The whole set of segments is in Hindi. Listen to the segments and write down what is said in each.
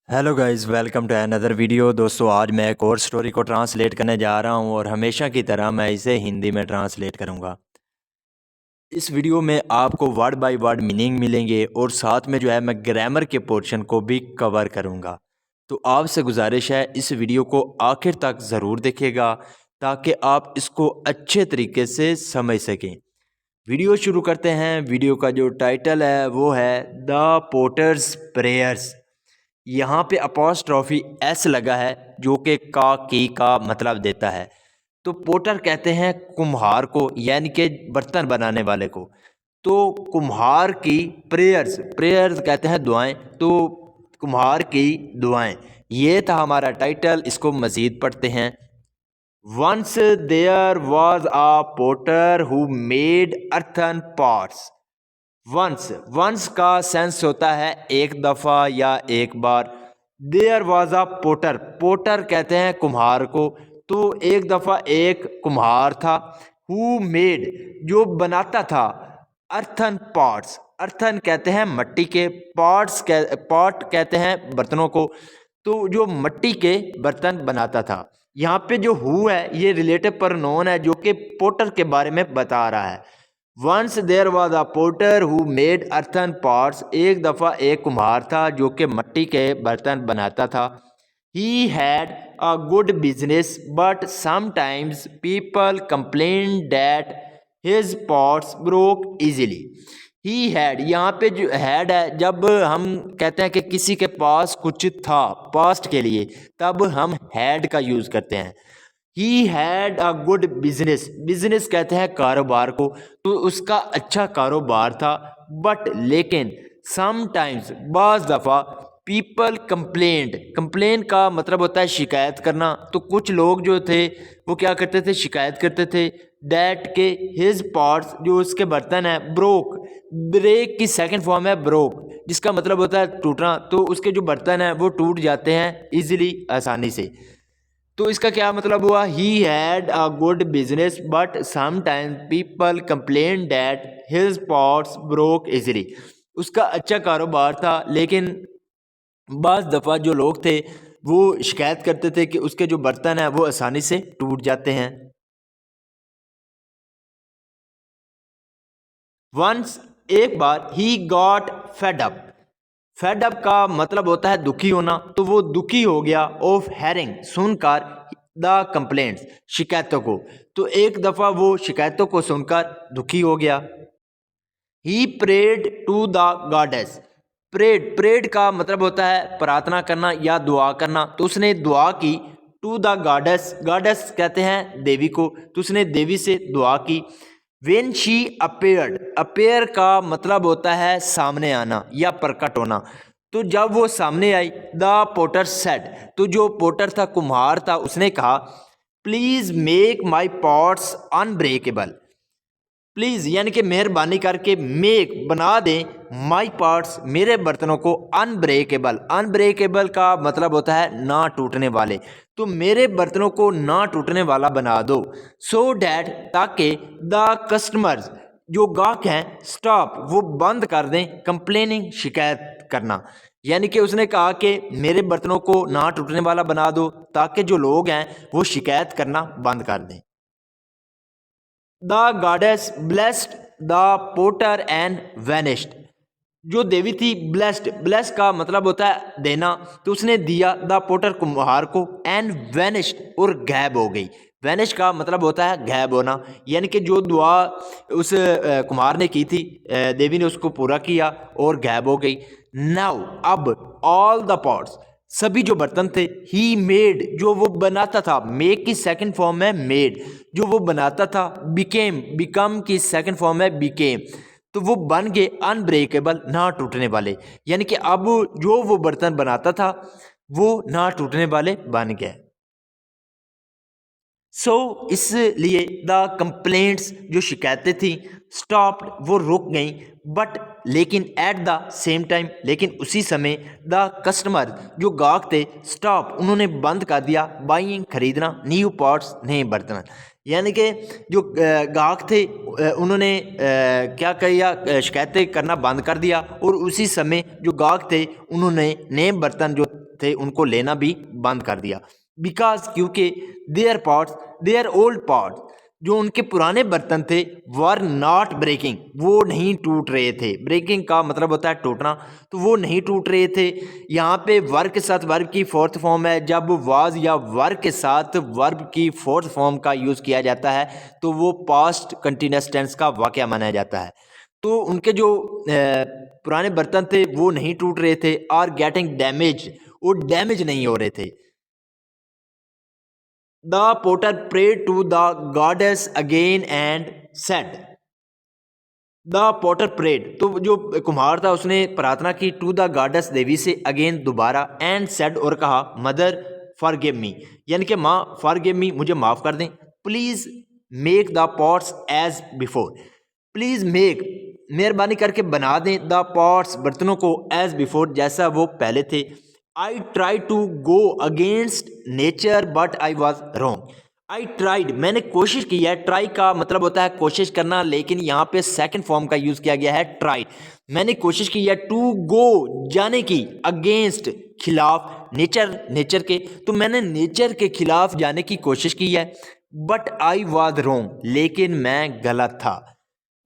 Hello guys, welcome to another video. दोस्तों, आज मैं एक और स्टोरी को ट्रांसलेट करने जा रहा हूं और हमेशा की तरह मैं इसे हिंदी में ट्रांसलेट करूंगा। इस वीडियो में आपको वर्ड बाय वर्ड मीनिंग मिलेंगे और साथ में जो है मैं ग्रामर के पोर्शन को भी कवर करूंगा। तो आपसे गुजारिश है, इस वीडियो को आखिर तक ज़रूर देखिएगा ताकि आप इसको अच्छे तरीके से समझ सकें। वीडियो शुरू करते हैं। वीडियो का जो टाइटल है वो है द पोटर्स प्रेयर्स। यहाँ पे अपॉस्ट्रॉफी एस लगा है जो कि का की का मतलब देता है। तो पोटर कहते हैं कुम्हार को, यानी कि बर्तन बनाने वाले को। तो कुम्हार की प्रेयर्स, प्रेयर्स कहते हैं दुआएं, तो कुम्हार की दुआएं। ये था हमारा टाइटल। इसको मज़ीद पढ़ते हैं। Once there was a potter who made earthen pots. Once, once का सेंस होता है एक दफ़ा या एक बार। There was a potter, potter कहते हैं कुम्हार को। तो एक दफ़ा एक कुम्हार था। हु मेड, जो बनाता था। अर्थन पॉट्स, अर्थन कहते हैं मट्टी के, पॉट्स पॉट कहते हैं बर्तनों को। तो जो मट्टी के बर्तन बनाता था। यहाँ पे जो हु है ये रिलेटिव प्रोनाउन है जो कि पोटर के बारे में बता रहा है। Once there was a potter who made earthen pots. एक दफ़ा एक कुम्हार था जो कि मट्टी के बर्तन बनाता था। He had a good business but sometimes people complain that his pots broke easily. He had, यहाँ पे जो हैड है, जब हम कहते हैं कि किसी के पास कुछ था पास्ट के लिए, तब हम हैड का यूज़ करते हैं। He had a good business, business कहते हैं कारोबार को। तो उसका अच्छा कारोबार था। बट लेकिन समटाइम्स, बाज़ दफ़ा, पीपल कंप्लेंट, कंप्लेन का मतलब होता है शिकायत करना। तो कुछ लोग जो थे वो क्या करते थे, शिकायत करते थे। दैट के हिज पॉट्स, जो उसके बर्तन है, ब्रोक, ब्रेक की सेकंड फॉर्म है ब्रोक, जिसका मतलब होता है टूटना। तो उसके जो बर्तन हैं वो टूट जाते हैं इजीली, आसानी से। तो इसका क्या मतलब हुआ, he had a good business but sometimes people complain that his pots broke easily. उसका अच्छा कारोबार था, लेकिन बाज़ दफ़ा जो लोग थे वो शिकायत करते थे कि उसके जो बर्तन हैं वो आसानी से टूट जाते हैं। वंस, एक बार, he got fed up. Fed up का मतलब होता है दुखी होना। तो वो दुखी हो गया ऑफ हेरिंग, सुनकर, द कंप्लेंट्स, शिकायतों को। तो एक दफ़ा वो शिकायतों को सुनकर दुखी हो गया। He prayed to the goddess. Prayed, prayed का मतलब होता है प्रार्थना करना या दुआ करना। तो उसने दुआ की। टू द गॉडेस, गॉडेस कहते हैं देवी को। तो उसने देवी से दुआ की। वेन शी अपेयर्ड, अपेयर का मतलब होता है सामने आना या प्रकट होना। तो जब वो सामने आई, द पोटर सेड, तो जो पोटर था, कुम्हार था, उसने कहा, please make my pots unbreakable. Please यानी कि मेहरबानी करके मेक, बना दें, माई पार्ट्स, मेरे बर्तनों को, अनब्रेकेबल। अनब्रेकेबल का मतलब होता है ना टूटने वाले। तो मेरे बर्तनों को ना टूटने वाला बना दो। सो डैट, ताकि द कस्टमर्स, जो गाहक हैं, स्टॉप, वो बंद कर दें, कंप्लेनिंग, शिकायत करना। यानी कि उसने कहा कि मेरे बर्तनों को ना टूटने वाला बना दो ताकि जो लोग हैं वो शिकायत करना बंद कर दें। The goddess blessed the potter and vanished. जो देवी थी ब्लेस्ड, ब्लेस का मतलब होता है देना। तो उसने दिया द पोटर, कुम्हार को, एंड वैनिश्ड, और गायब हो गई। वैनिश का मतलब होता है गायब होना। यानी कि जो दुआ उस कुम्हार ने की थी, देवी ने उसको पूरा किया और गायब हो गई। नाउ, अब, ऑल द पॉट्स, सभी जो बर्तन थे, ही मेड, जो वो बनाता था, मेक की सेकंड फॉर्म है मेड, जो वो बनाता था, बिकेम, बिकम की सेकंड फॉर्म है बिकेम, तो वो बन गए अनब्रेकेबल, ना टूटने वाले। यानी कि अब जो वो बर्तन बनाता था वो ना टूटने वाले बन गए। इसलिए द कंप्लेंट्स, जो शिकायतें थी, स्टॉप, वो रुक गई। बट लेकिन, एट द सेम टाइम, लेकिन उसी समय, द कस्टमर, जो गाहक थे, स्टॉप, उन्होंने बंद कर दिया, बाइंग, खरीदना, न्यू पॉट्स, नए बर्तन। यानी कि जो गाहक थे, उन्होंने क्या किया, शिकायतें करना बंद कर दिया। और उसी समय जो गाहक थे उन्होंने नए बर्तन जो थे उनको लेना भी बंद कर दिया। बिकॉज क्योंकि their pots, their old pots, जो उनके पुराने बर्तन थे, वर नॉट ब्रेकिंग, वो नहीं टूट रहे थे। ब्रेकिंग का मतलब होता है टूटना, तो वो नहीं टूट रहे थे। यहाँ पे वर्ब के साथ वर्ब की फोर्थ फॉर्म है। जब वाज या वर्ब के साथ वर्ब की फोर्थ फॉर्म का यूज़ किया जाता है तो वो पास्ट कंटिन्यूअस टेंस का वाक़या माना जाता है। तो उनके जो पुराने बर्तन थे वो नहीं टूट रहे थे। आर गेटिंग डैमेज, वो डैमेज नहीं हो रहे थे। The potter prayed to the goddess again and said, the potter prayed, तो जो कुम्हार था उसने प्रार्थना की, टू द गॉडेस, देवी से, अगेन, दोबारा, एंड सेड, और कहा, मदर फॉरगिव मी, यानी कि माँ फॉरगिव मी, मुझे माफ़ कर दें, please make the pots as before, please make, मेहरबानी करके बना दें, द पॉट्स, बर्तनों को, एज बिफोर, जैसा वो पहले थे। I try to go against nature but I was wrong, I tried, मैंने कोशिश की है। ट्राई का मतलब होता है कोशिश करना, लेकिन यहाँ पे सेकंड फॉर्म का यूज़ किया गया है ट्राइड। मैंने कोशिश की है, टू गो, जाने की, अगेंस्ट, खिलाफ, नेचर, नेचर के, तो मैंने नेचर के खिलाफ जाने की कोशिश की है। बट आई वॉज रॉन्ग, लेकिन मैं गलत था।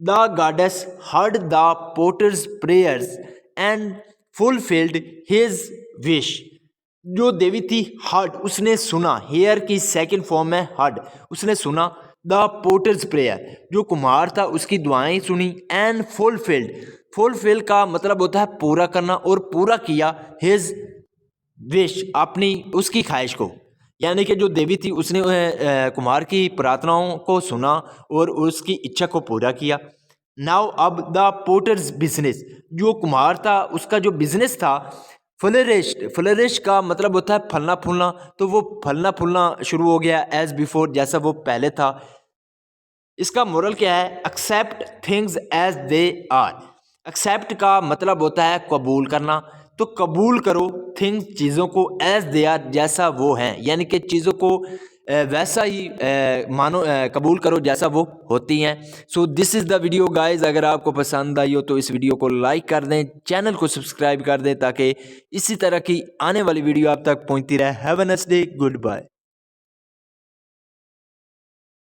The goddess heard the potters prayers and fulfilled his wish, जो देवी थी हर्ड, उसने सुना, हेयर की सेकंड फॉर्म है हर्ड, उसने सुना, द पोटर्स प्रेयर, जो कुम्हार था उसकी दुआएं सुनी, एंड फुलफिल्ड, फुलफिल का मतलब होता है पूरा करना, और पूरा किया, हिज विश, अपनी उसकी ख्वाहिश को, यानी कि जो देवी थी उसने कुम्हार की प्रार्थनाओं को सुना और उसकी इच्छा को पूरा किया। नाउ अब द पोटर्स बिजनेस, जो कुम्हार था उसका जो बिजनेस था, फ्लरिश्ड, फ्लरिश का मतलब होता है फलना फूलना, तो वो फलना फूलना शुरू हो गया, एज बिफोर, जैसा वो पहले था। इसका मोरल क्या है? Accept things as they are, accept का मतलब होता है कबूल करना, तो कबूल करो थिंग्स, चीज़ों को, एज दे आर, जैसा वो हैं, यानी कि चीज़ों को वैसा ही मानो, कबूल करो जैसा वो होती हैं। So this is the video guys, अगर आपको पसंद आई हो तो इस वीडियो को लाइक कर दें, चैनल को सब्सक्राइब कर दें, ताकि इसी तरह की आने वाली वीडियो आप तक पहुंचती रहे। Have a nice day, good bye.